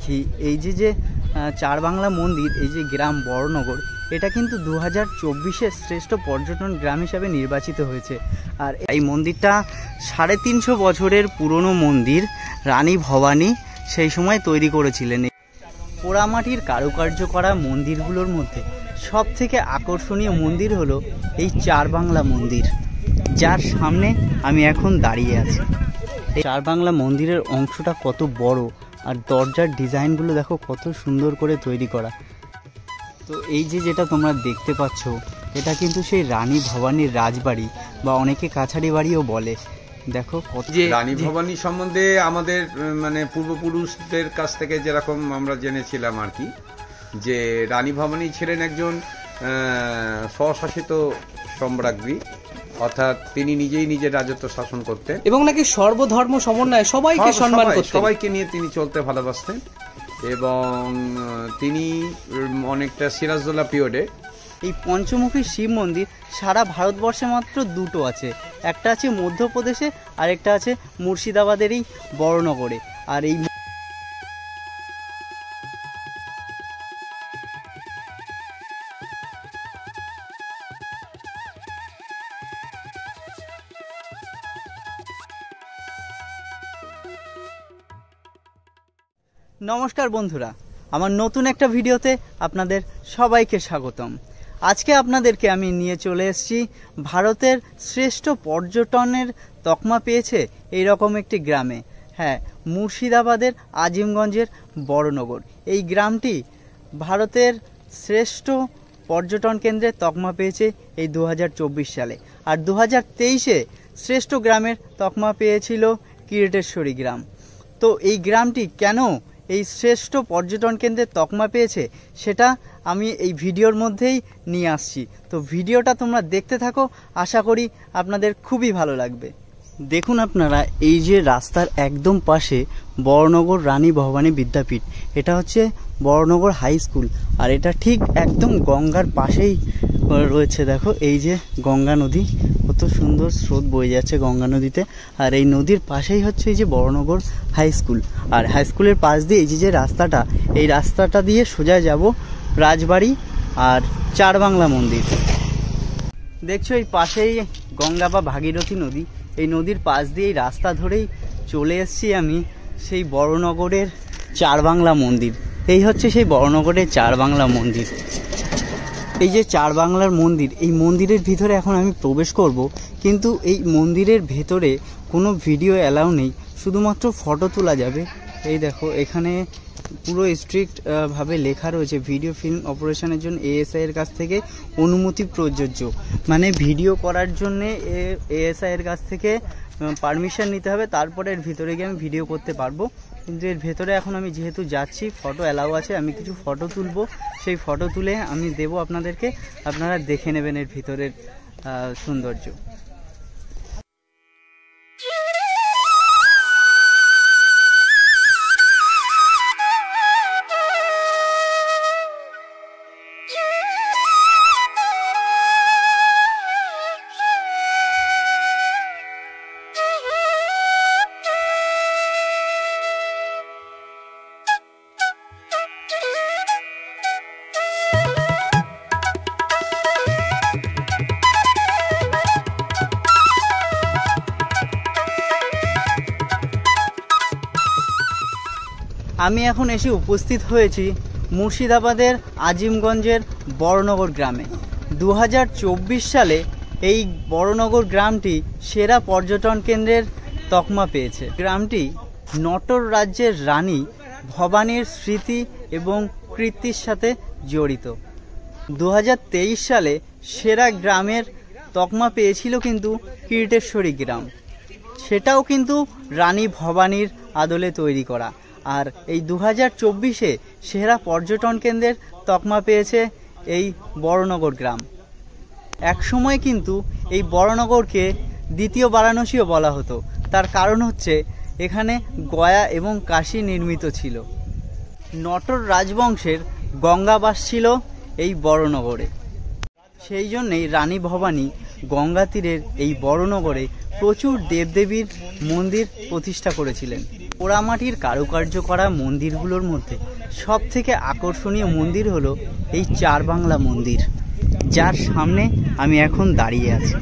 দেখি এই যে চার বাংলা মন্দির, এই যে গ্রাম বড়নগর, এটা কিন্তু 2024-এর শ্রেষ্ঠ পর্যটন গ্রাম হিসাবে নির্বাচিত হয়েছে। আর এই মন্দিরটা 350 বছরের পুরনো মন্দির। রানী ভবানী সেই সময় তৈরি করেছিলেন। পোড়ামাটির কারুকার্য করা মন্দিরগুলোর মধ্যে সব থেকে আকর্ষণীয় মন্দির হলো এই চার বাংলা মন্দির, যার সামনে আমি এখন দাঁড়িয়ে আছি। এই চার বাংলা মন্দিরের অংশটা কত বড়, আর দরজার ডিজাইনগুলো দেখো কত সুন্দর করে তৈরি করা। তো এই যেটা তোমরা দেখতে পাচ্ছ, এটা কিন্তু সেই রানী ভবানীর রাজবাড়ি, বা অনেকে কাছারি বাড়িও বলে। দেখো কত যে রানী ভবানী সম্বন্ধে আমাদের মানে পূর্বপুরুষদের কাছ থেকে যেরকম আমরা জেনেছিলাম আর কি, যে রানী ভবানী ছিলেন একজন স্বশাসিত সম্রাজ্ঞী, অর্থাৎ তিনি নিজেই নিজের রাজত্ব শাসন করতেন এবং নাকি সর্বধর্ম সমন্বয় সবাইকে সম্মান করতেন, সবাইকে নিয়ে তিনি চলতে ভালোবাসতেন। এবং তিনি অনেকটা সিরাজদৌল্লা পিরিয়ডে এই পঞ্চমুখী শিব মন্দির সারা ভারতবর্ষে মাত্র দুটো আছে, একটা আছে মধ্যপ্রদেশে আর একটা আছে মুর্শিদাবাদেরই বড়নগরে। আর এই নমস্কার বন্ধুরা, আমার নতুন একটা ভিডিওতে আপনাদের সবাইকে স্বাগতম। আজকে আপনাদেরকে আমি নিয়ে চলে এসেছি ভারতের শ্রেষ্ঠ পর্যটনের তকমা পেয়েছে এইরকম একটি গ্রামে। হ্যাঁ, মুর্শিদাবাদের আজিমগঞ্জের বড়নগর। এই গ্রামটি ভারতের শ্রেষ্ঠ পর্যটন কেন্দ্রের তকমা পেয়েছে এই 2024 সালে। আর 2023-এ শ্রেষ্ঠ গ্রামের তকমা পেয়েছিল কিরিটেশ্বরী গ্রাম। তো এই গ্রামটি কেন এই শ্রেষ্ঠ পর্যটন কেন্দ্রের তকমা পেয়েছে সেটা আমি এই ভিডিওর মধ্যেই নিয়ে আসছি। তো ভিডিওটা তোমরা দেখতে থাকো, আশা করি আপনাদের খুবই ভালো লাগবে। দেখুন আপনারা, এই যে রাস্তার একদম পাশে বড়নগর রানী ভবানী বিদ্যাপীঠ, এটা হচ্ছে বড়নগর হাই স্কুল। আর এটা ঠিক একদম গঙ্গার পাশেই রয়েছে। দেখো এই যে গঙ্গা নদী, কত সুন্দর স্রোত বয়ে যাচ্ছে গঙ্গা নদীতে। আর এই নদীর পাশেই হচ্ছে এই যে বড়নগর হাই স্কুল। আর হাই স্কুলের পাশ দিয়ে এই যে রাস্তাটা, এই রাস্তাটা দিয়ে সোজা যাব রাজবাড়ি আর চার বাংলা মন্দির। দেখছো এই পাশেই গঙ্গা বা ভাগীরথী নদী। এই নদীর পাশ দিয়ে এই রাস্তা ধরেই চলে এসেছি আমি সেই বড়নগরের চার বাংলা মন্দির। এই হচ্ছে সেই বড়নগরের চার বাংলা মন্দির। এই যে চার বাংলার মন্দির, এই মন্দিরের ভিতরে এখন আমি প্রবেশ করব, কিন্তু এই মন্দিরের ভেতরে কোনো ভিডিও অ্যালাউ নেই, শুধুমাত্র ফটো তোলা যাবে। এই দেখো এখানে পুরো স্ট্রিক্ট ভাবে লেখা রয়েছে, ভিডিও ফিল্ম অপারেশনের জন্য এএসআই এর কাছ থেকে অনুমতি প্রযোজ্য। মানে ভিডিও করার জন্যে এএসআই এর কাছ থেকে পারমিশন নিতে হবে, তারপরে এর ভিতরে গিয়ে আমি ভিডিও করতে পারবো। কিন্তু এর ভেতরে এখন আমি যেহেতু যাচ্ছি, ফটো অ্যালাউ আছে, আমি কিছু ফটো তুলবো, সেই ফটো তুলে আমি দেবো আপনাদেরকে, আপনারা দেখে নেবেন এর ভিতরের সৌন্দর্য। আমি এখন এসে উপস্থিত হয়েছি মুর্শিদাবাদের আজিমগঞ্জের বড়নগর গ্রামে। 2024 সালে এই বড়নগর গ্রামটি সেরা পর্যটন কেন্দ্রের তকমা পেয়েছে। গ্রামটি নটর রাজ্যের রানী ভবানীর স্মৃতি এবং কীর্তির সাথে জড়িত। 2023 সালে সেরা গ্রামের তকমা পেয়েছিল কিন্তু কিরিটেশ্বরী গ্রাম, সেটাও কিন্তু রানী ভবানীর আদলে তৈরি করা। আর এই 2024-এ সেরা পর্যটন কেন্দ্রের তকমা পেয়েছে এই বড়নগর গ্রাম। একসময় কিন্তু এই বড়নগরকে দ্বিতীয় বারাণসীও বলা হতো। তার কারণ হচ্ছে এখানে গয়া এবং কাশী নির্মিত ছিল। নটর রাজবংশের গঙ্গাবাস ছিল এই বড়নগরে, সেই জন্যেই রানী ভবানী গঙ্গা তীরের এই বড়নগরে প্রচুর দেবদেবীর মন্দির প্রতিষ্ঠা করেছিলেন। পোড়ামাটির কারুকার্য করা মন্দিরগুলোর মধ্যে সব থেকে আকর্ষণীয় মন্দির হলো এই চারবাংলা মন্দির, যার সামনে আমি এখন দাঁড়িয়ে আছি।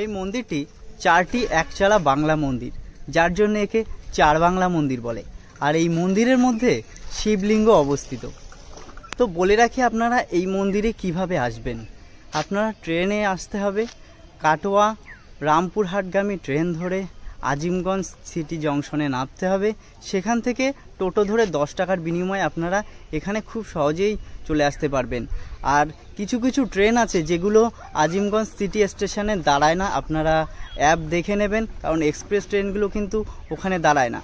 এই মন্দিরটি 4টি একচালা বাংলা মন্দির, যার জন্য একে চারবাংলা মন্দির বলে। আর এই মন্দিরের মধ্যে শিবলিঙ্গ অবস্থিত। তো বলে রাখি, আপনারা এই মন্দিরে কিভাবে আসবেন। আপনারা ট্রেনে আসতে হবে, কাটোয়া রামপুরহাটগামী ট্রেন ধরে আজিমগঞ্জ সিটি জংশনে নামতে হবে। সেখান থেকে টোটো ধরে 10 টাকার বিনিময়ে আপনারা এখানে খুব সহজেই চলে আসতে পারবেন। আর কিছু কিছু ট্রেন আছে যেগুলো আজিমগঞ্জ সিটি স্টেশনে দাঁড়ায় না, আপনারা অ্যাপ দেখে নেবেন, কারণ এক্সপ্রেস ট্রেনগুলো কিন্তু ওখানে দাঁড়ায় না।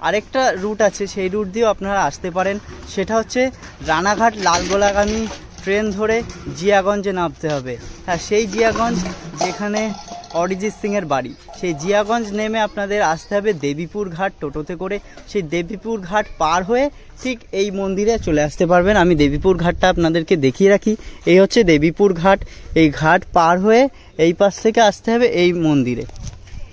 আরেকটা রুট আছে, সেই রুট দিয়েও আপনারা আসতে পারেন। সেটা হচ্ছে রানাঘাট লালগোলাগামী ট্রেন ধরে জিয়াগঞ্জে নামতে হবে। হ্যাঁ, সেই জিয়াগঞ্জ যেখানে অরিজিৎ সিংয়ের বাড়ি, সেই জিয়াগঞ্জ নেমে আপনাদের আসতে হবে দেবীপুর ঘাট টোটোতে করে। সেই দেবীপুর ঘাট পার হয়ে ঠিক এই মন্দিরে চলে আসতে পারবেন। আমি দেবীপুর ঘাটটা আপনাদেরকে দেখিয়ে রাখি। এই হচ্ছে দেবীপুর ঘাট। এই ঘাট পার হয়ে এই পাশ থেকে আসতে হবে এই মন্দিরে।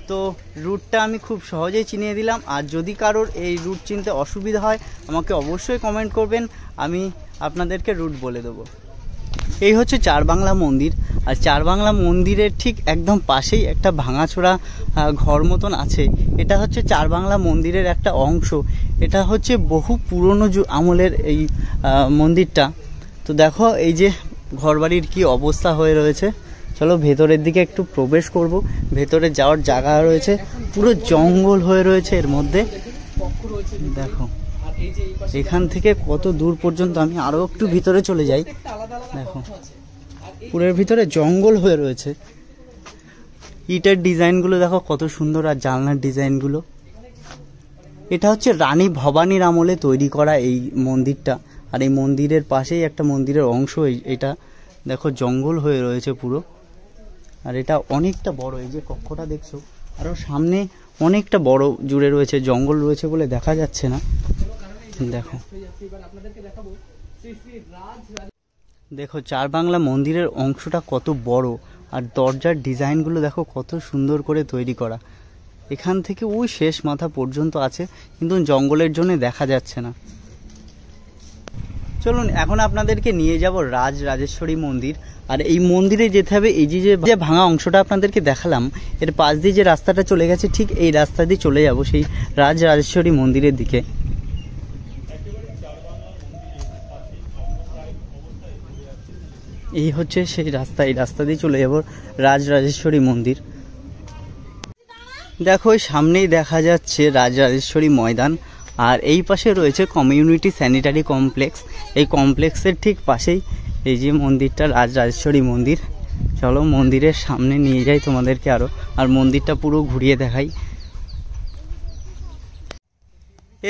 তো রুটটা আমি খুব সহজেই চিনিয়ে দিলাম। আর যদি কারোর এই রুট চিনতে অসুবিধা হয় আমাকে অবশ্যই কমেন্ট করবেন, আমি আপনাদেরকে রুট বলে দেবো। এই হচ্ছে চারবাংলা মন্দির। আর চারবাংলা মন্দিরের ঠিক একদম পাশেই একটা ভাঙাচোরা ঘর মতন আছে। এটা হচ্ছে চারবাংলা মন্দিরের একটা অংশ। এটা হচ্ছে বহু পুরনো আমলের এই মন্দিরটা। তো দেখো এই যে ঘরবাড়ির কি অবস্থা হয়ে রয়েছে। চলো ভেতরের দিকে একটু প্রবেশ করব। ভেতরে যাওয়ার জায়গা রয়েছে, পুরো জঙ্গল হয়ে রয়েছে এর মধ্যে। দেখো এখান থেকে কত দূর পর্যন্ত, আমি আরো একটু ভিতরে চলে যাই। দেখো পুরের ভিতরে জঙ্গল হয়ে রয়েছে। ইটের ডিজাইনগুলো দেখো কত সুন্দর, আর জানলার ডিজাইনগুলো। এটা হচ্ছে রানী ভবানীর আমলে তৈরি করা এই মন্দিরটা। আর এই মন্দিরের পাশেই একটা মন্দিরের অংশ। এটা দেখো জঙ্গল হয়ে রয়েছে পুরো। আর এটা অনেকটা বড়, এই যে কক্ষটা দেখছো আরো সামনে অনেকটা বড় জুড়ে রয়েছে, জঙ্গল রয়েছে বলে দেখা যাচ্ছে না। দেখো দেখো চারবাংলা মন্দিরের অংশটা কত বড়, আর দরজার ডিজাইনগুলো দেখো কত সুন্দর করে তৈরি করা। এখান থেকে ওই শেষ মাথা পর্যন্ত আছে, কিন্তু জঙ্গলের জন্য দেখা যাচ্ছে না। চলুন এখন আপনাদেরকে নিয়ে যাব রাজরাজেশ্বরী মন্দির। আর এই মন্দিরে যেতে হবে, এই যে ভাঙা অংশটা আপনাদেরকে দেখালাম, এর পাশ দিয়ে যে রাস্তাটা চলে গেছে ঠিক এই রাস্তা দিয়ে চলে যাব সেই রাজরাজেশ্বরী মন্দিরের দিকে। এই হচ্ছে সেই রাস্তা, এই রাস্তা দিয়ে চলে যাব রাজরাজেশ্বরী মন্দির। দেখো ওই সামনেই দেখা যাচ্ছে রাজরাজেশ্বরী ময়দান। আর এই পাশে রয়েছে কমিউনিটি স্যানিটারি কমপ্লেক্স। এই কমপ্লেক্সের ঠিক পাশেই এই যে মন্দিরটা, রাজরাজেশ্বরী মন্দির। চলো মন্দিরের সামনে নিয়ে যাই তোমাদেরকে আরো, আর মন্দিরটা পুরো ঘুরিয়ে দেখাই।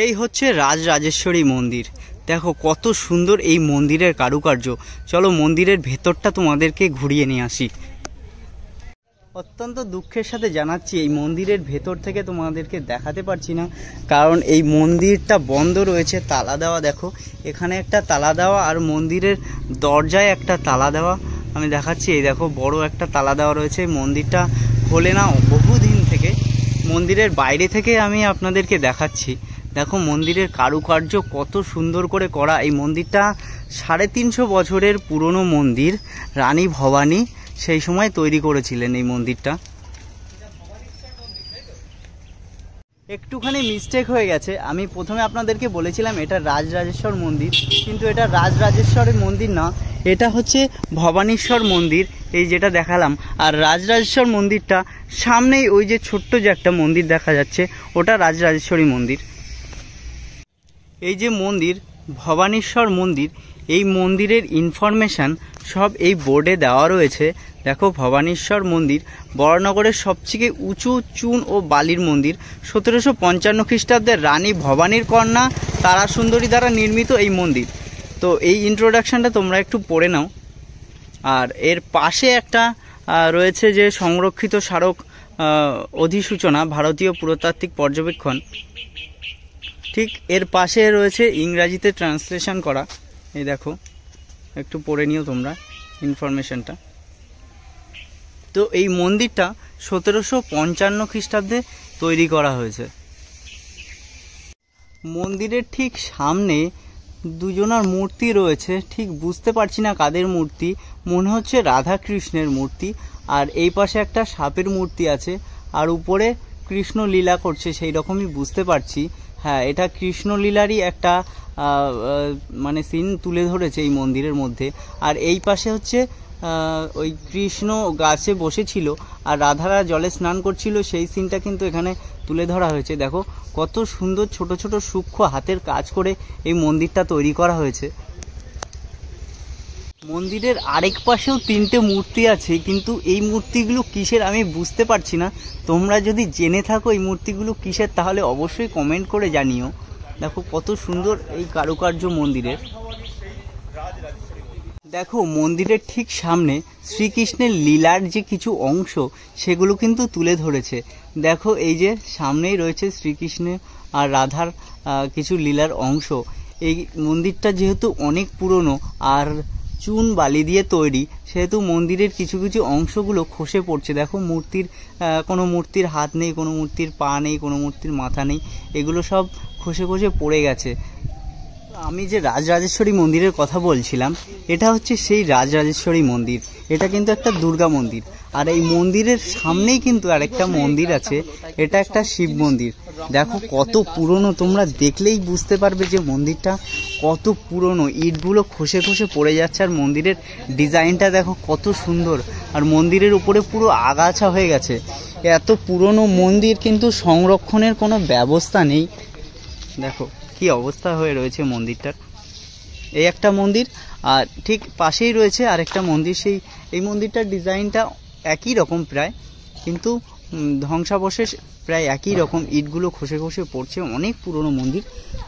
এই হচ্ছে রাজরাজেশ্বরী মন্দির। দেখো কত সুন্দর এই মন্দিরের কারুকার্য। চলো মন্দিরের ভেতরটা তোমাদেরকে ঘুরিয়ে নিয়ে আসি। অত্যন্ত দুঃখের সাথে জানাচ্ছি এই মন্দিরের ভেতর থেকে তোমাদেরকে দেখাতে পারছি না, কারণ এই মন্দিরটা বন্ধ রয়েছে, তালা দেওয়া। দেখো এখানে একটা তালা দেওয়া, আর মন্দিরের দরজায় একটা তালা দেওয়া। আমি দেখাচ্ছি, এই দেখো বড় একটা তালা দেওয়া রয়েছে। মন্দিরটা খোলে না বহুদিন থেকে। মন্দিরের বাইরে থেকে আমি আপনাদেরকে দেখাচ্ছি। দেখো মন্দিরের কারুকার্য কত সুন্দর করে করা। এই মন্দিরটা 350 বছরের পুরনো মন্দির। রানী ভবানী সেই সময় তৈরি করেছিলেন এই মন্দিরটা। একটুখানি মিস্টেক হয়ে গেছে, আমি প্রথমে আপনাদেরকে বলেছিলাম এটা রাজরাজেশ্বর মন্দির, কিন্তু এটা রাজরাজেশ্বরের মন্দির না, এটা হচ্ছে ভবানীশ্বর মন্দির, এই যেটা দেখালাম। আর রাজরাজেশ্বর মন্দিরটা সামনেই ওই যে ছোট্ট যে একটা মন্দির দেখা যাচ্ছে, ওটা রাজরাজেশ্বরী মন্দির। এই যে মন্দির ভবানীশ্বর মন্দির, এই মন্দিরের ইনফরমেশান সব এই বোর্ডে দেওয়া রয়েছে। দেখো ভবানীশ্বর মন্দির বরানগরের সবথেকে উঁচু চুন ও বালির মন্দির। 1755 খ্রিস্টাব্দে রানী ভবানীর কন্যা তারাসুন্দরী দ্বারা নির্মিত এই মন্দির। তো এই ইন্ট্রোডাকশানটা তোমরা একটু পড়ে নাও। আর এর পাশে একটা রয়েছে যে সংরক্ষিত স্মারক অধিসূচনা ভারতীয় পুরাতাত্ত্বিক পর্যবেক্ষণ, ঠিক এর পাশে রয়েছে ইংরাজিতে ট্রান্সলেশন করা। এই দেখো একটু পড়ে নিও তোমরা ইনফরমেশনটা। তো এই মন্দিরটা 1755 খ্রিস্টাব্দে তৈরি করা হয়েছে। মন্দিরের ঠিক সামনে দুজনার মূর্তি রয়েছে, ঠিক বুঝতে পারছি না কাদের মূর্তি, মনে হচ্ছে রাধা কৃষ্ণের মূর্তি। আর এই পাশে একটা সাপের মূর্তি আছে, আর উপরে কৃষ্ণ লীলা করছে সেই রকমই বুঝতে পারছি। হ্যাঁ, এটা কৃষ্ণ লীলারই একটা মানে সিন তুলে ধরেছে এই মন্দিরের মধ্যে। আর এই পাশে হচ্ছে ওই কৃষ্ণ গাছে বসেছিল আর রাধারা জলে স্নান করছিল, সেই সিনটা কিন্তু এখানে তুলে ধরা হয়েছে। দেখো কত সুন্দর ছোট ছোট সূক্ষ্ম হাতের কাজ করে এই মন্দিরটা তৈরি করা হয়েছে। মন্দিরের আরেক পাশেও 3টে মূর্তি আছে, কিন্তু এই মূর্তিগুলো কিসের আমি বুঝতে পারছি না। তোমরা যদি জেনে থাকো এই মূর্তিগুলো কিসের, তাহলে অবশ্যই কমেন্ট করে জানিও। দেখো কত সুন্দর এই কারুকার্য মন্দিরের। দেখো মন্দিরের ঠিক সামনে শ্রীকৃষ্ণের লীলার যে কিছু অংশ সেগুলো কিন্তু তুলে ধরেছে। দেখো এই যে সামনেই রয়েছে শ্রীকৃষ্ণের আর রাধার কিছু লীলার অংশ। এই মন্দিরটা যেহেতু অনেক পুরনো আর চুন বালি দিয়ে তৈরি, সেহেতু মন্দিরের কিছু কিছু অংশগুলো খসে পড়ছে। দেখো মূর্তির কোনো মূর্তির হাত নেই, কোনো মূর্তির পা নেই, কোনো মূর্তির মাথা নেই, এগুলো সব খসে খসে পড়ে গেছে। আমি যে রাজরাজেশ্বরী মন্দিরের কথা বলছিলাম, এটা হচ্ছে সেই রাজরাজেশ্বরী মন্দির। এটা কিন্তু একটা দুর্গা মন্দির। আর এই মন্দিরের সামনেই কিন্তু আরেকটা মন্দির আছে, এটা একটা শিব মন্দির। দেখো কত পুরনো, তোমরা দেখলেই বুঝতে পারবে যে মন্দিরটা কত পুরনো। ইটগুলো খসে খসে পড়ে যাচ্ছে, আর মন্দিরের ডিজাইনটা দেখো কত সুন্দর। আর মন্দিরের উপরে পুরো আগাছা হয়ে গেছে। এত পুরনো মন্দির কিন্তু সংরক্ষণের কোনো ব্যবস্থা নেই। দেখো কি অবস্থা হয়ে রয়েছে মন্দিরটার। এই একটা মন্দির, আর ঠিক পাশেই রয়েছে আরেকটা মন্দির। এই মন্দিরটার ডিজাইনটা একই রকম প্রায়, কিন্তু ধ্বংসাবশেষ প্রায় একই রকম, ইটগুলো খসে খসে পড়ছে। অনেক পুরনো মন্দির।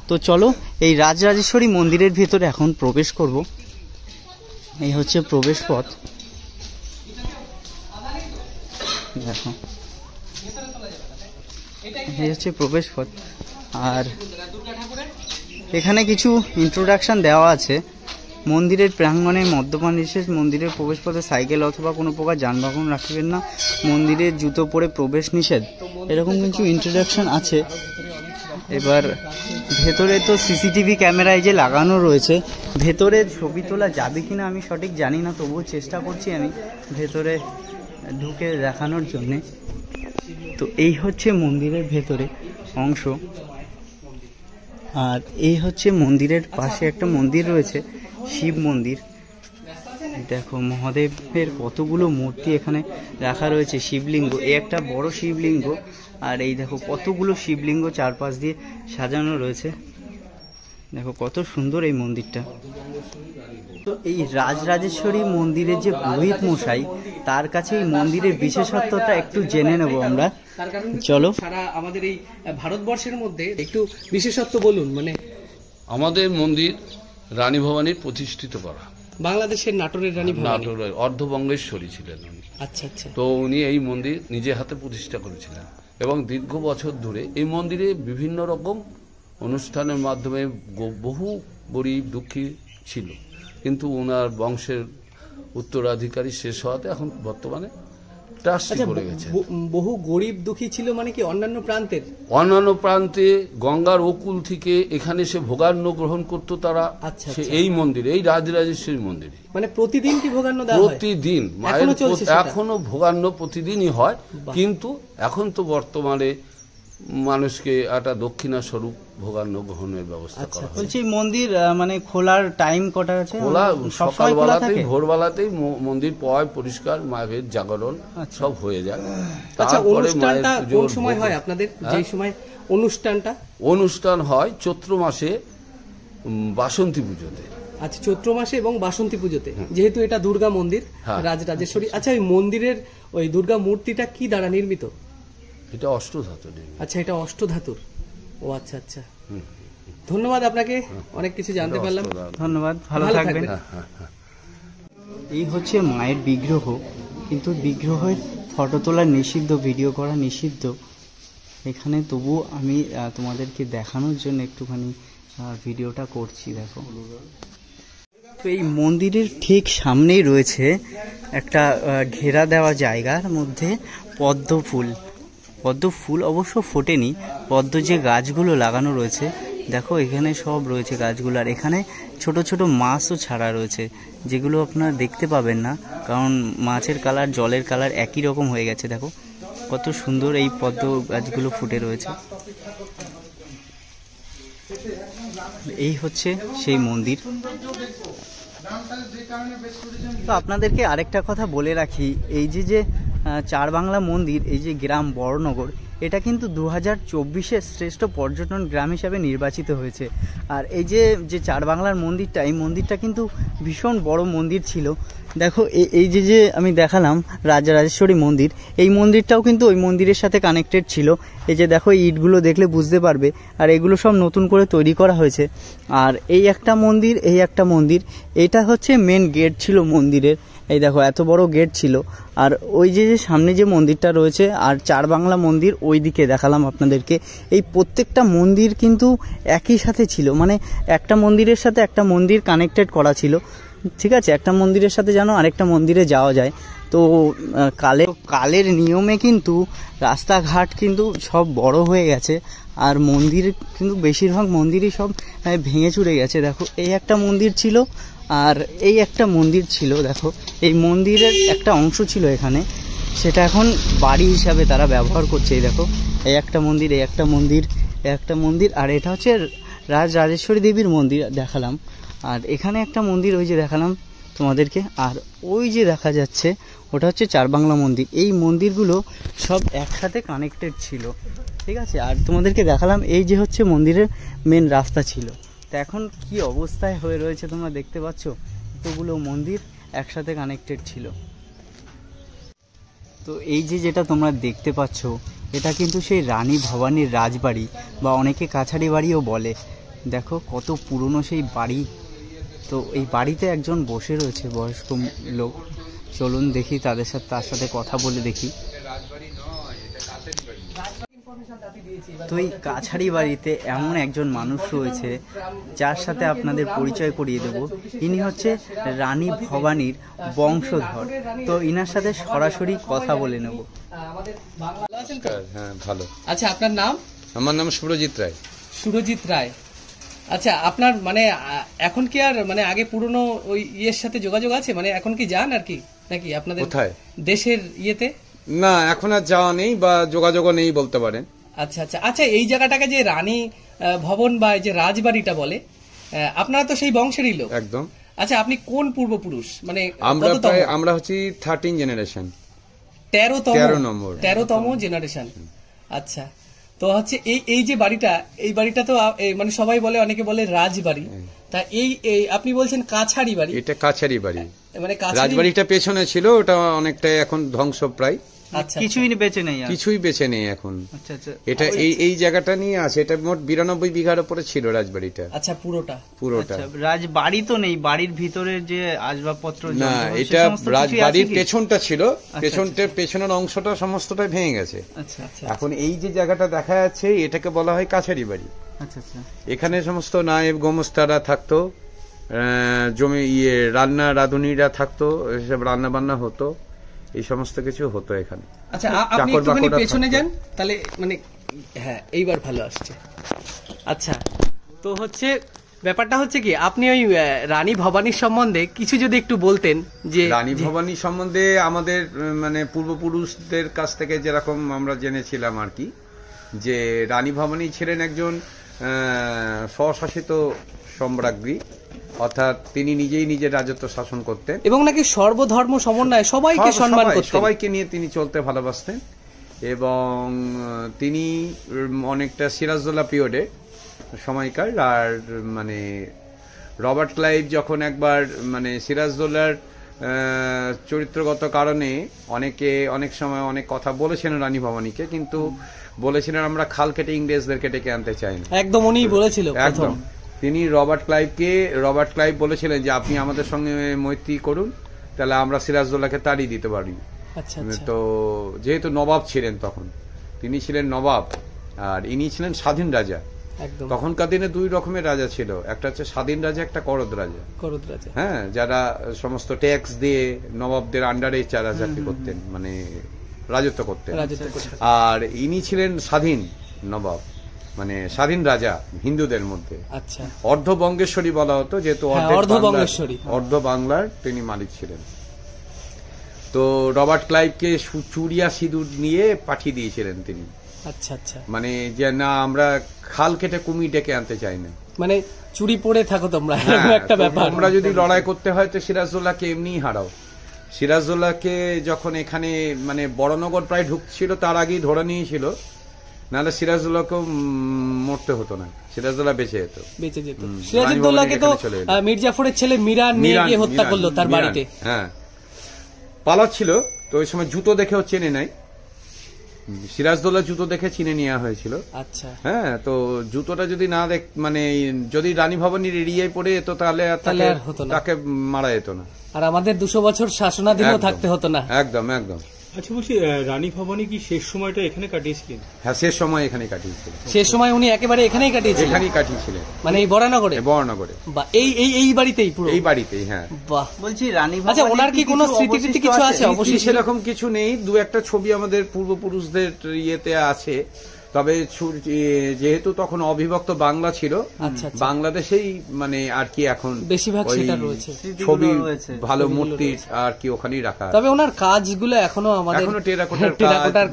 তো চলো এই রাজরাজেশ্বরী মন্দিরের ভেতরে এখন প্রবেশ করব। এই হচ্ছে প্রবেশ পথ। দেখো এই হচ্ছে প্রবেশ পথ। আর এখানে কিছু ইন্ট্রোডাকশন দেওয়া আছে। মন্দিরের প্রাঙ্গণে মদ্যপান নিষেধ, মন্দিরের প্রবেশপথে সাইকেল অথবা কোনো প্রকার যানবাহন রাখবেন না, মন্দিরের জুতো পরে প্রবেশ নিষেধ, এরকম কিছু ইন্ট্রোডাকশন আছে। এবার ভেতরে তো সিসিটিভি ক্যামেরায় যে লাগানো রয়েছে, ভেতরে ছবি তোলা যাবে কিনা আমি সঠিক জানি না, তবুও চেষ্টা করছি আমি ভেতরে ঢুকে দেখানোর জন্যে। তো এই হচ্ছে মন্দিরের ভেতরে অংশ। আর এই হচ্ছে মন্দিরের পাশে একটা মন্দির রয়েছে, শিব মন্দির। দেখো মহাদেবের কতগুলো মূর্তি এখানে রাখা রয়েছে, শিবলিঙ্গ। এই একটা বড় শিবলিঙ্গ, আর এই দেখো কতগুলো শিবলিঙ্গ চারপাশ দিয়ে সাজানো রয়েছে। দেখো কত সুন্দর এই মন্দিরটা। তো এই রাজরাজেশ্বরী মন্দিরের যে পুরোহিত মশাই, তার কাছে এই মন্দিরের বিশেষত্বটা একটু জেনে নেব আমরা। চলো। সারা আমাদের এই ভারতবর্ষের মধ্যে একটু বিশেষত্ব বলুন। মানে আমাদের মন্দির রানী ভবানীর প্রতিষ্ঠিত করা, বাংলাদেশের নাটোরের রানী ভবানী, নাটোরের অর্ধবঙ্গেশ্বরী ছিলেন উনি। আচ্ছা আচ্ছা। তো উনি এই মন্দির নিজে হাতে প্রতিষ্ঠা করেছিলেন এবং দীর্ঘ বছর ধরে এই মন্দিরে বিভিন্ন রকম অনুষ্ঠানের মাধ্যমে বহু গরিব দুঃখী ছিল, কিন্তু ওনার বংশের উত্তরাধিকারী শেষ হওয়াতে এখন বর্তমানে ট্রাস্টি করে গেছে। বহু গরিব দুঃখী ছিল মানে কি অন্যান্য প্রান্তের? অন্যান্য প্রান্তে গঙ্গার ওকুল থেকে এখানে সে ভোগান্ন গ্রহণ করত তারা। আচ্ছা, সে এই মন্দিরে, এই রাজরাজেশ্বরী মন্দিরে মানে প্রতিদিন কি ভোগান্ন দেওয়া হয়? প্রতিদিন মায়ের এখনো ভোগান্ন প্রতিদিনই হয়, কিন্তু এখন তো বর্তমানে মানুষকে একটা দক্ষিণা স্বরূপ ভোগান্ন গ্রহণের ব্যবস্থা করা হয়। বলছি মন্দির মানে খোলার টাইম কটা আছে? খোলা সকালবেলাতেই, ভোরবেলাতেই মন্দির পয় পরিষ্কার, মায়ের জাগরণ সব হয়ে যায়। আচ্ছা, অনুষ্ঠানটা কোন সময় হয় আপনাদের? যে সময় অনুষ্ঠান হয় চৈত্র মাসে বাসন্তী পুজোতে। আচ্ছা, চৈত্র মাসে এবং বাসন্তী পুজোতে, যেহেতু এটা দুর্গা মন্দির রাজরাজেশ্বরী। আচ্ছা, ওই মন্দিরের ওই দুর্গা মূর্তিটা কি দ্বারা নির্মিত? এটা অষ্টধাতুর। আচ্ছা, এটা অষ্টধাতুর। ও আচ্ছা আচ্ছা, ধন্যবাদ আপনাকে, অনেক কিছু জানতে পারলাম। ধন্যবাদ, ভালো থাকবেন। এই হচ্ছে মায়ের বিগ্রহ, কিন্তু বিগ্রহের ফটো তোলা নিষিদ্ধ, ভিডিও করা নিষিদ্ধ এখানে। তবু আমি তোমাদেরকে দেখানোর জন্য একটুখানি ভিডিওটা করছি। দেখো তো এই মন্দিরের ঠিক সামনেই রয়েছে একটা ঘেরা দেওয়া জায়গার মধ্যে পদ্ম ফুল। পদ্ম ফুল অবশ্য ফোটেনি, পদ্ম যে গাছগুলো লাগানো রয়েছে দেখো এখানে সব রয়েছে গাছগুলো, আর এখানে ছোট ছোট মাছও ছাড়া রয়েছে, যেগুলো আপনারা দেখতে পাবেন না, কারণ মাছের কালার জলের কালার একই রকম হয়ে গেছে। দেখো কত সুন্দর এই পদ্ম গাছগুলো ফুটে রয়েছে। এই হচ্ছে সেই মন্দির। তো আপনাদেরকে আরেকটা কথা বলে রাখি, এই যে চার বাংলা মন্দির, এই যে গ্রাম বড়নগর, এটা কিন্তু 2024-এর শ্রেষ্ঠ পর্যটন গ্রাম হিসাবে নির্বাচিত হয়েছে। আর এই যে চার বাংলার মন্দিরটা, এই মন্দিরটা কিন্তু ভীষণ বড় মন্দির ছিল। দেখো এই যে আমি দেখালাম রাজরাজেশ্বরী মন্দির, এই মন্দিরটাও কিন্তু ওই মন্দিরের সাথে কানেক্টেড ছিল। এই যে দেখো ইটগুলো দেখলে বুঝতে পারবে, আর এগুলো সব নতুন করে তৈরি করা হয়েছে। আর এই একটা মন্দির, এই একটা মন্দির, এইটা হচ্ছে মেন গেট ছিল মন্দিরের। এই দেখো এত বড় গেট ছিল। আর ওই যে সামনে যে মন্দিরটা রয়েছে, আর চার বাংলা মন্দির ওই দিকে দেখালাম আপনাদেরকে। এই প্রত্যেকটা মন্দির কিন্তু একই সাথে ছিল, মানে একটা মন্দিরের সাথে একটা মন্দির কানেক্টেড করা ছিল, ঠিক আছে? একটা মন্দিরের সাথে যেন আরেকটা মন্দিরে যাওয়া যায়। তো কালের নিয়মে কিন্তু রাস্তাঘাট কিন্তু সব বড় হয়ে গেছে, আর মন্দির কিন্তু বেশিরভাগ মন্দিরই সব ভেঙে চুরে গেছে। দেখো এই একটা মন্দির ছিল, আর এই একটা মন্দির ছিল। দেখো এই মন্দিরের একটা অংশ ছিল এখানে, সেটা এখন বাড়ি হিসাবে তারা ব্যবহার করছে। এই দেখো এই একটা মন্দির, এই একটা মন্দির, এই একটা মন্দির, আর এটা হচ্ছে রাজরাজেশ্বরী দেবীর মন্দির দেখালাম। আর এখানে একটা মন্দির ওই যে দেখালাম তোমাদেরকে, আর ওই যে দেখা যাচ্ছে ওটা হচ্ছে চার বাংলা মন্দির। এই মন্দিরগুলো সব একসাথে কানেক্টেড ছিল, ঠিক আছে? আর তোমাদেরকে দেখালাম এই যে হচ্ছে মন্দিরের মেন রাস্তা ছিল। তো এখন কি অবস্থায় হয়ে রয়েছে তোমরা দেখতে পাচ্ছ, এতগুলো মন্দির একসাথে কানেক্টেড ছিল। তো এই যেটা তোমরা দেখতে পাচ্ছ, এটা কিন্তু সেই রানী ভবানীর রাজবাড়ি, বা অনেকে কাছারি বাড়িও বলে। দেখো কত পুরনো সেই বাড়ি। তো এই বাড়িতে একজন বসে রয়েছে, বয়স্ক লোক। চলুন দেখি তার সাথে কথা বলে দেখি। তো এই কাছারি বাড়িতে এমন একজন মানুষ রয়েছে, যার সাথে আপনাদের পরিচয় করিয়ে দেব। ইনি হচ্ছে রানী ভবানীর বংশধর। তো ইনার সাথে সরাসরি কথা বলে নেব। হ্যাঁ ভালো। আচ্ছা, আপনার নাম? আমার নাম সুরজিৎ রায়। সুরজিৎ রায়। আচ্ছা, আপনার মানে এখন কি আর মানে আগে পুরনো ওই ইয়ের সাথে যোগাযোগ আছে? মানে এখন কি যান আর কি, নাকি আপনাদের কোথায় দেশের ইয়েতে? না, এখন আর যাওয়া নেই বা যোগাযোগও নেই বলতে পারেন। আচ্ছা আচ্ছা আচ্ছা, এই জায়গাটাকে যে রানী ভবন বা যে রাজবাড়িটা বলে, আপনারা তো সেই বংশেরই লোক একদম। আচ্ছা, আপনি কোন পূর্বপুরুষ? মানে আমরা হচ্ছি 13 জেনারেশন, 13তম জেনারেশন। আচ্ছা, তো হচ্ছে এই যে বাড়িটা, এই বাড়িটা তো মানে সবাই বলে, অনেকে বলে রাজবাড়ি। তা এই আপনি বলছেন কাছারি বাড়ি। এটা কাছারি বাড়ি, মানে রাজবাড়িটা পেছনে ছিল, ওটা অনেকটাই এখন ধ্বংস প্রায়। আচ্ছা, কিছুই বেঁচে নেই, কিছুই বেঁচে নেই এখন। আচ্ছা আচ্ছা, এটা এই জায়গাটা নিয়ে আছে, এটা মোট 92 বিঘার উপরে ছিল রাজবাড়িটা। আচ্ছা, পুরোটা রাজবাড়ি তো নেই, বাড়ির ভিতরের যে আসবাবপত্র না, এটা রাজবাড়ির পেছনটা ছিল, পেছনের অংশটা সমস্তটাই ভেঙে গেছে। আচ্ছা আচ্ছা, এখন এই যে জায়গাটা দেখা যাচ্ছে, এটাকে বলা হয় কাছারি বাড়ি। আচ্ছা আচ্ছা, এখানে সমস্ত নায়েব গোমস্তারা থাকতো, জমি রাঁধুনিরা থাকতো, এসব রান্না বান্না হতো, এই সমস্ত কিছু হতো এখানে। আচ্ছা, আপনি একটুখানি পেছনে যান তাহলে, মানে হ্যাঁ এইবার ভালো আসছে। আচ্ছা, তো হচ্ছে ব্যাপারটা হচ্ছে কি, আপনি ওই রানী ভবানীর সম্বন্ধে কিছু যদি একটু বলতেন। যে রানী ভবানী সম্বন্ধে আমাদের মানে পূর্বপুরুষদের কাছ থেকে যেরকম আমরা জেনেছিলাম আর কি, যে রানী ভবানী ছিলেন একজন স্বশাসিত সম্রাজ্ঞী, অর্থাৎ তিনি নিজেই নিজের রাজত্ব শাসন করতেন, এবং নাকি সর্বধর্ম সমন্বয় সবাইকে সম্মান করতেন, সবাইকে নিয়ে তিনি চলতে ভালোবাসতেন। এবং তিনি অনেকটা সিরাজদৌল্লা পিরিয়ডে সময়কার, আর মানে রবার্ট ক্লাইভ যখন একবার মানে সিরাজদৌল্লার চরিত্রগত কারণে অনেক সময় অনেক কথা বলেছিলেন রানী ভবানীকে, কিন্তু বলেছিলেন আমরা খাল কেটে ইংরেজদেরকে ডেকে আনতে চাই না। একদম উনি বলেছিল একদম। তিনি রবার্ট ক্লাইভ বলেছিলেন যে আপনি আমাদের সঙ্গে মৈত্রী করুন, তাহলে আমরা সিরাজদৌল্লাকে তাড়িয়ে দিতে পারি। আচ্ছা, তো যেহেতু নবাব ছিলেন তখন, তিনি ছিলেন নবাব, আর ইনি ছিলেন স্বাধীন রাজা। তখনকার দিনে দুই রকমের রাজা ছিল, একটা হচ্ছে স্বাধীন রাজা, একটা করদ রাজা। হ্যাঁ, যারা সমস্ত ট্যাক্স দিয়ে নবাবদের আন্ডারে যারা চাকরি করতেন, মানে রাজত্ব করতেন। আর ইনি ছিলেন স্বাধীন নবাব, মানে স্বাধীন রাজা হিন্দুদের মধ্যে। আচ্ছা, অর্ধবঙ্গেশ্বরী বলা হতো, যেহেতু অর্ধবঙ্গেশ্বরী, অর্ধ বাংলার তিনি মালিক ছিলেন। তো রবার্ট ক্লাইভকে চুরিয়া সিঁদুর নিয়ে পাঠিয়ে দিয়েছিলেন তিনি। আচ্ছা আচ্ছা, মানে যে না, আমরা খাল কেটে কুমির ডেকে আনতে চাই না, মানে চুরি পড়ে থাকো তোমরা, হ্যাঁ, এরকম একটা ব্যাপার। তোমরা যদি লড়াই করতে হয় তো সিরাজদৌল্লাহকে এমনিই হারাও। সিরাজদৌল্লাহকে যখন এখানে মানে বড়নগর প্রায় ঢুকছিল তার আগেই ধরে নিয়েছিল, নাহলে সিরাজদৌল্লাহকেও মরতে হতো না, সিরাজদৌল্লাহ বেঁচে যেত। সিরাজউদ্দৌলাকে তো মীর জাফরের ছেলে মিরান নিয়ে গিয়ে হত্যা করলো তার বাড়িতে। হ্যাঁ, পালাচ্ছিল তো ওই সময় জুতো দেখেও চেনে নাই, সিরাজদৌল্লাহ জুতো দেখে চিনে নেওয়া হয়েছিল। আচ্ছা, হ্যাঁ, তো জুতোটা যদি না দেখ মানে যদি রানী ভবানীর এরিয়ায় পড়ে যেত তাহলে তাকে মারা যেত না, আর আমাদের 200 বছর শাসনাধীনও থাকতে হতো না। একদম একদম। আচ্ছা, বলছি রানী ভবানী কি শেষ সময়টা এখানে কাটিয়েছিলেন? হ্যাঁ, শেষ সময় এখানে কাটিয়েছিলেন। শেষ সময় উনি একেবারে এখানেই কাটিয়েছিলেন? এখানেই কাটিয়েছিলেন, মানে এই বরানগরে। বরানগরে, বা এই বাড়িতেই, পুরো এই বাড়িতেই। হ্যাঁ, বাহ। বলছি রানী আচ্ছা, ওনার কি কোনো স্মৃতি কিছু আছে? অবশ্যই সেরকম কিছু নেই, দু একটা ছবি আমাদের পূর্বপুরুষদের ইয়েতে আছে, তবে যেহেতু তখন অবিভক্ত বাংলা ছিল, বাংলাদেশেই মানে আর কি এখন বেশিরভাগ সেটা রয়েছে, ছবি ভালো মূর্তি আর কি ওখানেই রাখা। তবে ওনার কাজগুলো এখনো আমাদের, এখনো টেরাকোটার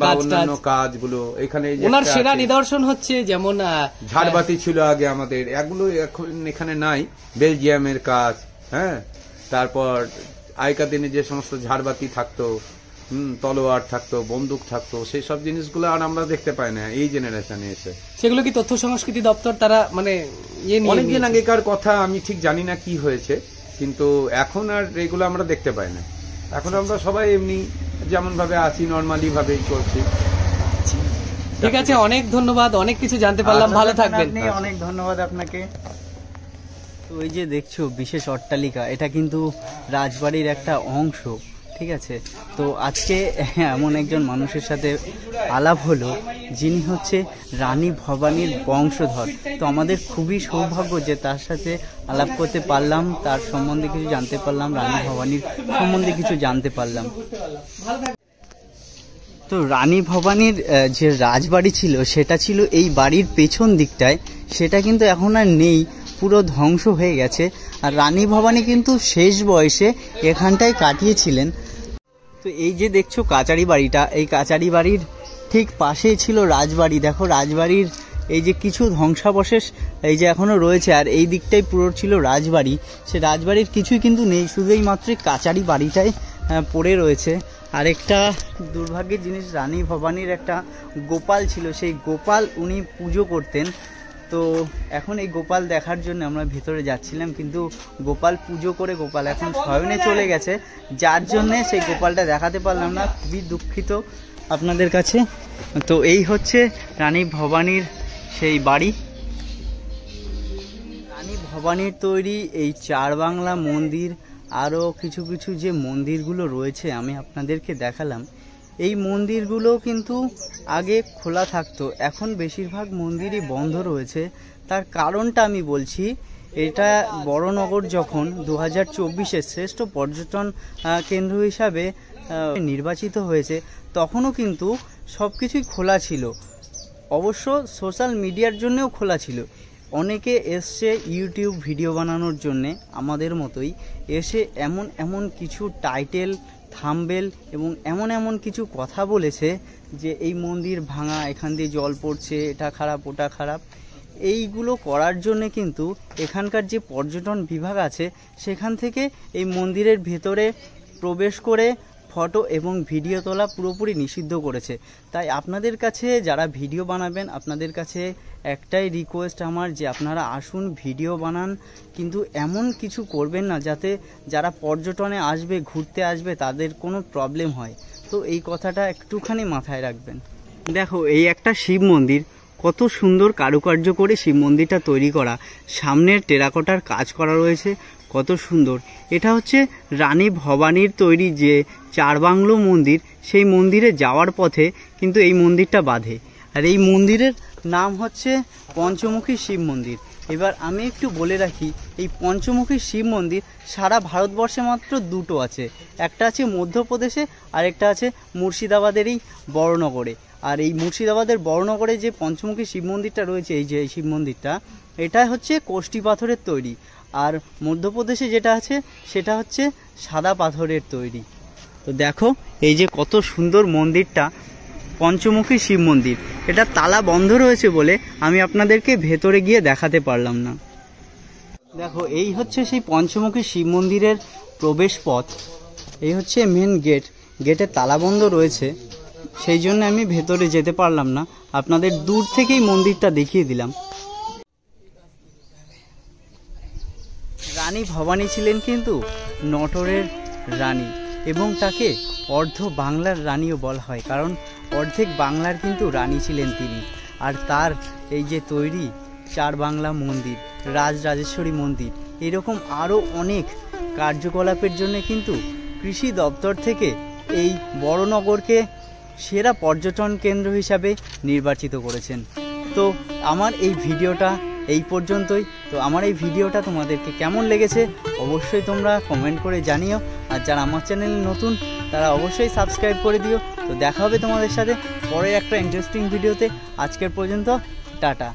কাজ, অন্যান্য কাজগুলো এখানে। ওনার সেরা নিদর্শন হচ্ছে যেমন ঝাড়বাতি ছিল আগে আমাদের, এগুলো এখন এখানে নাই। বেলজিয়ামের কাজ, হ্যাঁ, তারপর আগেকার দিনে যে সমস্ত ঝাড়বাতি থাকতো, তলোয়ার থাকতো, বন্দুক থাকতো, সেই সব জিনিসগুলো আর আমরা দেখতে পাই না এই জেনারেশনে এসে। সেগুলো কি তথ্য সংস্কৃতি দপ্তর তারা মানে অনেকদিন আগেকার কথা, আমি ঠিক জানি না কি হয়েছে, কিন্তু এখন আর এগুলো আমরা দেখতে পাই না। এখন আমরা সবাই এমনি যেমন ভাবে আছি, নর্মালি ভাবেই চলছি। ঠিক আছে, অনেক ধন্যবাদ, অনেক কিছু জানতে পারলাম, ভালো থাকবেন। অনেক ধন্যবাদ আপনাকে। তো ওই যে দেখছো বিশেষ অট্টালিকা, এটা কিন্তু রাজবাড়ির একটা অংশ, ঠিক আছে। তো আজকে এমন একজন মানুষের সাথে আলাপ হলো যিনি হচ্ছে রানী ভবানীর বংশধর। তো আমাদের খুবই সৌভাগ্য যে তার সাথে আলাপ করতে পারলাম, তার সম্বন্ধে কিছু জানতে পারলাম, রানী ভবানীর সম্বন্ধে কিছু জানতে পারলাম। তো রানী ভবানীর যে রাজবাড়ি ছিল সেটা ছিল এই বাড়ির পেছন দিকটায়, সেটা কিন্তু এখন আর নেই, পুরো ধ্বংস হয়ে গেছে। আর রানী ভবানী কিন্তু শেষ বয়সে এখানটায় কাটিয়েছিলেন। তো এই যে দেখছো কাচারি বাড়িটা, এই কাচারি বাড়ির ঠিক পাশেই ছিল রাজবাড়ি। দেখো রাজবাড়ির এই যে কিছু ধ্বংসাবশেষ এই যে এখনো রয়েছে, আর এই দিকটাই পুরো ছিল রাজবাড়ি। সে রাজবাড়ির কিছুই কিন্তু নেই, শুধু এই মাত্র কাচারি বাড়িটাই পড়ে রয়েছে। আরেকটা দুর্ভাগ্যের জিনিস, রানী ভবানীর একটা গোপাল ছিল, সেই গোপাল উনি পুজো করতেন। তো এখন এই গোপাল দেখার জন্য আমরা ভেতরে যাচ্ছিলাম, কিন্তু গোপাল পুজো করে গোপাল এখন শয়নে চলে গেছে, যার জন্যে সেই গোপালটা দেখাতে পারলাম না, খুবই দুঃখিত আপনাদের কাছে। তো এই হচ্ছে রানী ভবানীর সেই বাড়ি। রানী ভবানীর তৈরি এই চার বাংলা মন্দির, আরও কিছু কিছু যে মন্দিরগুলো রয়েছে আমি আপনাদেরকে দেখালাম, এই মন্দিরগুলো কিন্তু আগে খোলা থাকতো, এখন বেশিরভাগ মন্দিরই বন্ধ রয়েছে। তার কারণটা আমি বলছি, এটা বড়নগর যখন 2024-এ শ্রেষ্ঠ পর্যটন কেন্দ্র হিসাবে নির্বাচিত হয়েছে, তখনও কিন্তু সব কিছুই খোলা ছিল, অবশ্য সোশ্যাল মিডিয়ার জন্যও খোলা ছিল। অনেকে এসছে ইউটিউব ভিডিও বানানোর জন্যে, আমাদের মতোই এসে এমন এমন কিছু টাইটেল, থাম্বনেল এবং এমন এমন কিছু কথা বলেছে যে এই মন্দির ভাঙা, এখান দিয়ে জল পড়ছে, এটা খারাপ ওটা খারাপ। এইগুলো করার জন্যে কিন্তু এখানকার যে পর্যটন বিভাগ আছে সেখান থেকে এই মন্দিরের ভেতরে প্রবেশ করে ফটো এবং ভিডিও তোলা পুরোপুরি নিষিদ্ধ করেছে। তাই আপনাদের কাছে যারা ভিডিও বানাবেন, আপনাদের কাছে একটাই রিকোয়েস্ট আমার, যে আপনারা আসুন, ভিডিও বানান, কিন্তু এমন কিছু করবেন না যাতে যারা পর্যটনে আসবে, ঘুরতে আসবে, তাদের কোনো প্রবলেম হয়। তো এই কথাটা একটুখানি মাথায় রাখবেন। দেখো এই একটা শিব মন্দির, কত সুন্দর কারুকার্য করে শিব মন্দিরটা তৈরি করা, সামনের টেরাকোটার কাজ করা রয়েছে, কত সুন্দর। এটা হচ্ছে রানী ভবানীর তৈরি যে চার বাংলো মন্দির, সেই মন্দিরে যাওয়ার পথে কিন্তু এই মন্দিরটা বাঁধে। আর এই মন্দিরের নাম হচ্ছে পঞ্চমুখী শিব মন্দির। এবার আমি একটু বলে রাখি, এই পঞ্চমুখী শিব মন্দির সারা ভারতবর্ষে মাত্র দুটো আছে, একটা আছে মধ্যপ্রদেশে আর একটা আছে মুর্শিদাবাদেরই বড়নগরে। আর এই মুর্শিদাবাদের বড়নগরে যে পঞ্চমুখী শিব মন্দিরটা রয়েছে, এই যে এই শিব মন্দিরটা, এটা হচ্ছে কোষ্টি পাথরের তৈরি। আর মধ্যপ্রদেশে যেটা আছে সেটা হচ্ছে সাদা পাথরের তৈরি। তো দেখো এই যে কত সুন্দর মন্দিরটা, পঞ্চমুখী শিব মন্দির। এটা তালা বন্ধ রয়েছে বলে আমি আপনাদেরকে ভেতরে গিয়ে দেখাতে পারলাম না। দেখো এই হচ্ছে সেই পঞ্চমুখী শিব মন্দিরের প্রবেশ পথ। এই হচ্ছে মেন গেট, গেটে তালা বন্ধ রয়েছে, সেই জন্য আমি ভেতরে যেতে পারলাম না, আপনাদের দূর থেকেই মন্দিরটা দেখিয়ে দিলাম। রানী ভবানী ছিলেন কিন্তু নটরের রানী, এবং তাকে অর্ধ বাংলার রানীও বলা হয়, কারণ অর্ধেক বাংলার কিন্তু রানী ছিলেন তিনি। আর তার এই যে তৈরি চার বাংলা মন্দির, রাজরাজেশ্বরী মন্দির, এরকম আরও অনেক কার্যকলাপের জন্য কিন্তু কৃষি দপ্তর থেকে এই বড়নগরকে সেরা পর্যটন কেন্দ্র হিসাবে নির্বাচিত করেছেন। তো আমার এই ভিডিওটা এই পর্যন্তই। তো আমার এই ভিডিওটা তোমাদেরকে কেমন লেগেছে অবশ্যই তোমরা কমেন্ট করে জানিও। আর যারা আমার চ্যানেলে নতুন তারা অবশ্যই সাবস্ক্রাইব করে দিও। তো দেখা হবে তোমাদের সাথে পরের একটা ইন্টারেস্টিং ভিডিওতে। আজকের পর্যন্ত টাটা।